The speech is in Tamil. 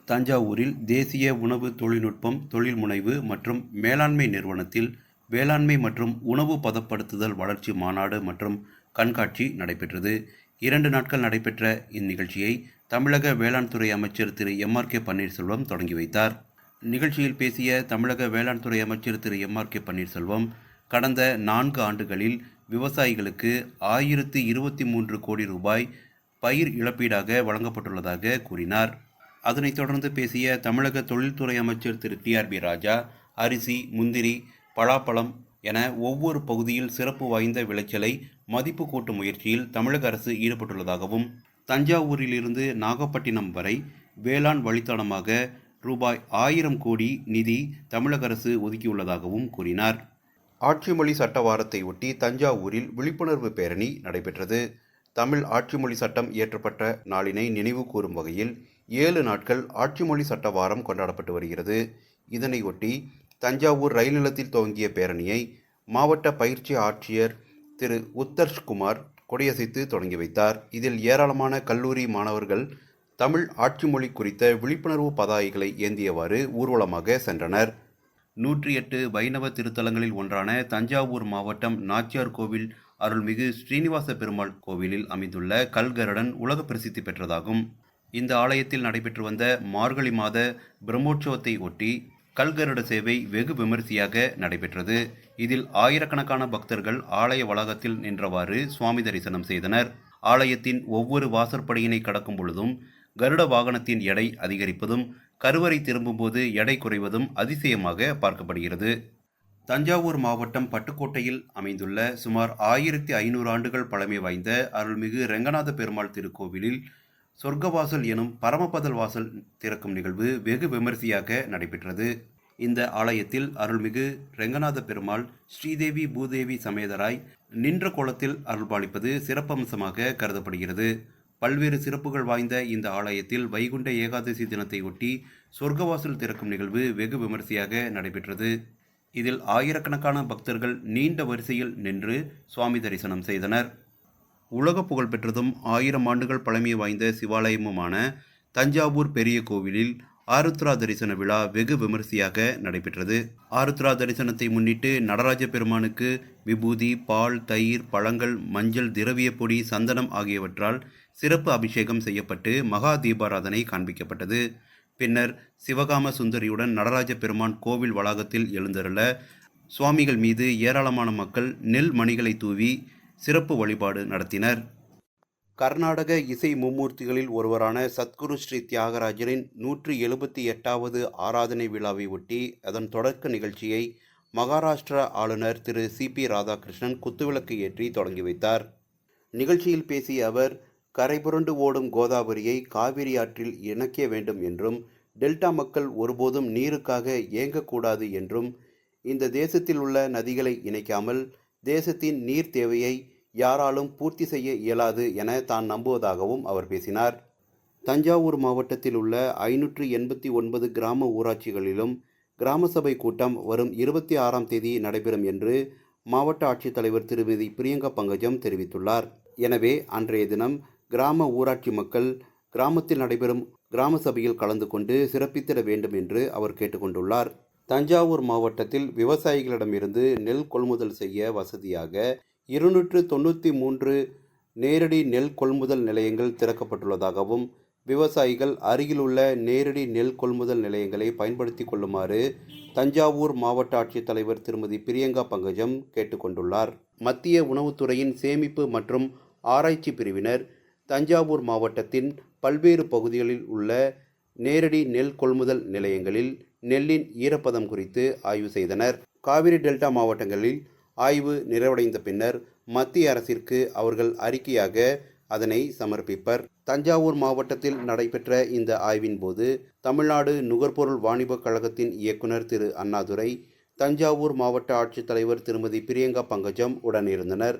தஞ்சாவூரில் தேசிய உணவு தொழில்நுட்பம், தொழில் முனைவு மற்றும் மேலாண்மை நிறுவனத்தில் வேளாண்மை மற்றும் உணவு பதப்படுத்துதல் வளர்ச்சி மாநாடு மற்றும் கண்காட்சி நடைபெற்றது. 2 நாட்கள் நடைபெற்ற இந்நிகழ்ச்சியை தமிழக வேளாண் துறை அமைச்சர் திரு எம்.ஆர்.கே. பன்னீர்செல்வம் தொடங்கி வைத்தார். நிகழ்ச்சியில் பேசிய தமிழக வேளாண் துறை அமைச்சர் திரு எம்.ஆர்.கே. பன்னீர்செல்வம், கடந்த 4 ஆண்டுகளில் விவசாயிகளுக்கு 1023 கோடி ரூபாய் பயிர் இழப்பீடாக வழங்கப்பட்டுள்ளதாக கூறினார். அதனைத் தொடர்ந்து பேசிய தமிழக தொழில்துறை அமைச்சர் திரு டி.ஆர்.பி. ராஜா, அரிசி, முந்திரி, பலாப்பழம் என ஒவ்வொரு பகுதியில் சிறப்பு வாய்ந்த விளைச்சலை மதிப்பு கூட்டும் முயற்சியில் தமிழக அரசு ஈடுபட்டுள்ளதாகவும், தஞ்சாவூரிலிருந்து நாகப்பட்டினம் வரை வேளாண் வழித்தடமாக ரூபாய் 1000 கோடி நிதி தமிழக அரசு ஒதுக்கியுள்ளதாகவும் கூறினார். ஆட்சிமொழி சட்ட வாரத்தை ஒட்டி தஞ்சாவூரில் விழிப்புணர்வு பேரணி நடைபெற்றது. தமிழ் ஆட்சிமொழி சட்டம் இயற்றப்பட்ட நாளினை நினைவு கூறும் வகையில் 7 நாட்கள் ஆட்சிமொழி சட்ட வாரம் கொண்டாடப்பட்டு வருகிறது. இதனையொட்டி தஞ்சாவூர் ரயில் நிலையத்தில் துவங்கிய பேரணியை மாவட்ட பயிற்சி ஆட்சியர் திரு உத்தர்ஷ்குமார் கொடியசைத்து தொடங்கி வைத்தார். இதில் ஏராளமான கல்லூரி மாணவர்கள் தமிழ் ஆட்சிமொழி குறித்த விழிப்புணர்வு பதாகைகளை ஏந்தியவாறு ஊர்வலமாக சென்றனர். 108 வைணவ திருத்தலங்களில் ஒன்றான தஞ்சாவூர் மாவட்டம் நாச்சியார் கோவில் அருள்மிகு ஸ்ரீனிவாச பெருமாள் கோவிலில் அமைந்துள்ள கல்கருடன் உலக பிரசித்தி பெற்றதாகும். இந்த ஆலயத்தில் நடைபெற்று வந்த மார்கழி மாத பிரம்மோற்சவத்தை ஒட்டி கல்கருட சேவை வெகு விமரிசையாக நடைபெற்றது. இதில் ஆயிரக்கணக்கான பக்தர்கள் ஆலய வளாகத்தில் நின்றவாறு சுவாமி தரிசனம் செய்தனர். ஆலயத்தின் ஒவ்வொரு வாசற்படியினை கடக்கும் பொழுதும் கருட வாகனத்தின் எடை அதிகரிப்பதும், கருவறை திரும்பும்போது எடை குறைவதும் அதிசயமாக பார்க்கப்படுகிறது. தஞ்சாவூர் மாவட்டம் பட்டுக்கோட்டையில் அமைந்துள்ள சுமார் 1500 ஆண்டுகள் பழமை வாய்ந்த அருள்மிகு ரெங்கநாத பெருமாள் திருக்கோவிலில் சொர்க்கவாசல் எனும் பரமபதல் வாசல் திறக்கும் நிகழ்வு வெகு விமரிசையாக நடைபெற்றது. இந்த ஆலயத்தில் அருள்மிகு ரெங்கநாத பெருமாள் ஸ்ரீதேவி பூதேவி சமேதராய் நின்ற கோலத்தில் அருள்பாலிப்பது சிறப்பம்சமாக கருதப்படுகிறது. பல்வேறு சிறப்புகள் வாய்ந்த இந்த ஆலயத்தில் வைகுண்ட ஏகாதசி தினத்தை ஒட்டி சொர்க்கவாசல் திறக்கும் நிகழ்வு வெகு விமரிசையாக நடைபெற்றது. இதில் ஆயிரக்கணக்கான பக்தர்கள் நீண்ட வரிசையில் நின்று சுவாமி தரிசனம் செய்தனர். உலக புகழ்பெற்றதும் 1000 ஆண்டுகள் பழமை வாய்ந்த சிவாலயமுமான தஞ்சாவூர் பெரிய கோவிலில் ஆருத்ரா தரிசன விழா வெகு விமரிசையாக நடைபெற்றது. ஆருத்ரா தரிசனத்தை முன்னிட்டு நடராஜ பெருமானுக்கு விபூதி, பால், தயிர், பழங்கள், மஞ்சள், திரவிய பொடி, சந்தனம் ஆகியவற்றால் சிறப்பு அபிஷேகம் செய்யப்பட்டு மகா தீபாராதனை காண்பிக்கப்பட்டது. பின்னர் சிவகாம சுந்தரியுடன் நடராஜ பெருமான் கோவில் வளாகத்தில் எழுந்தருள சுவாமிகள் மீது ஏராளமான மக்கள் நெல் மணிகளை தூவி சிறப்பு வழிபாடு நடத்தினர். கர்நாடக இசை மும்மூர்த்திகளில் ஒருவரான சத்குரு ஸ்ரீ தியாகராஜரின் 178வது ஆராதனை விழாவை ஒட்டி அதன் தொடக்க நிகழ்ச்சியை மகாராஷ்டிரா ஆளுநர் திரு சி.பி. ராதாகிருஷ்ணன் குத்துவிளக்கு ஏற்றி தொடங்கி வைத்தார். நிகழ்ச்சியில் பேசிய அவர், கரைபுரண்டு ஓடும் கோதாவரியை காவிரி ஆற்றில் இணைக்க வேண்டும் என்றும், டெல்டா மக்கள் ஒருபோதும் நீருக்காக ஏங்கக்கூடாது என்றும், இந்த தேசத்தில் உள்ள நதிகளை இணைக்காமல் தேசத்தின் நீர் தேவையை யாராலும் பூர்த்தி செய்ய இயலாது என தான் நம்புவதாகவும் அவர் பேசினார். தஞ்சாவூர் மாவட்டத்தில் உள்ள 589 கிராம ஊராட்சிகளிலும் கிராம சபை கூட்டம் வரும் 26ஆம் தேதி நடைபெறும் என்று மாவட்ட ஆட்சித்தலைவர் திருமதி பிரியங்கா பங்கஜம் தெரிவித்துள்ளார். எனவே அன்றைய தினம் கிராம ஊராட்சி மக்கள் கிராமத்தில் நடைபெறும் கிராம சபையில் கலந்து கொண்டு சிறப்பித்திட வேண்டும் என்று அவர் கேட்டுக்கொண்டுள்ளார். தஞ்சாவூர் மாவட்டத்தில் விவசாயிகளிடமிருந்து நெல் கொள்முதல் செய்ய வசதியாக 293 நேரடி நெல் கொள்முதல் நிலையங்கள் திறக்கப்பட்டுள்ளதாகவும், விவசாயிகள் அருகிலுள்ள நேரடி நெல் கொள்முதல் நிலையங்களை பயன்படுத்தி கொள்ளுமாறு தஞ்சாவூர் மாவட்ட ஆட்சித்தலைவர் திருமதி பிரியங்கா பங்கஜம் கேட்டுக்கொண்டுள்ளார். மத்திய உணவுத்துறையின் சேமிப்பு மற்றும் ஆராய்ச்சி பிரிவினர் தஞ்சாவூர் மாவட்டத்தின் பல்வேறு பகுதிகளில் உள்ள நேரடி நெல் கொள்முதல் நிலையங்களில் நெல்லின் ஈரப்பதம் குறித்து ஆய்வு செய்தனர். காவிரி டெல்டா மாவட்டங்களில் ஆய்வு நிறைவடைந்த பின்னர் மத்திய அரசிற்கு அவர்கள் அறிக்கையாக அதனை சமர்ப்பிப்பர். தஞ்சாவூர் மாவட்டத்தில் நடைபெற்ற இந்த ஆய்வின் போது தமிழ்நாடு நுகர்பொருள் வாணிபக் கழகத்தின் இயக்குனர் திரு அண்ணாதுரை, தஞ்சாவூர் மாவட்ட ஆட்சித்தலைவர் திருமதி பிரியங்கா பங்கஜம் உடனிருந்தனர்.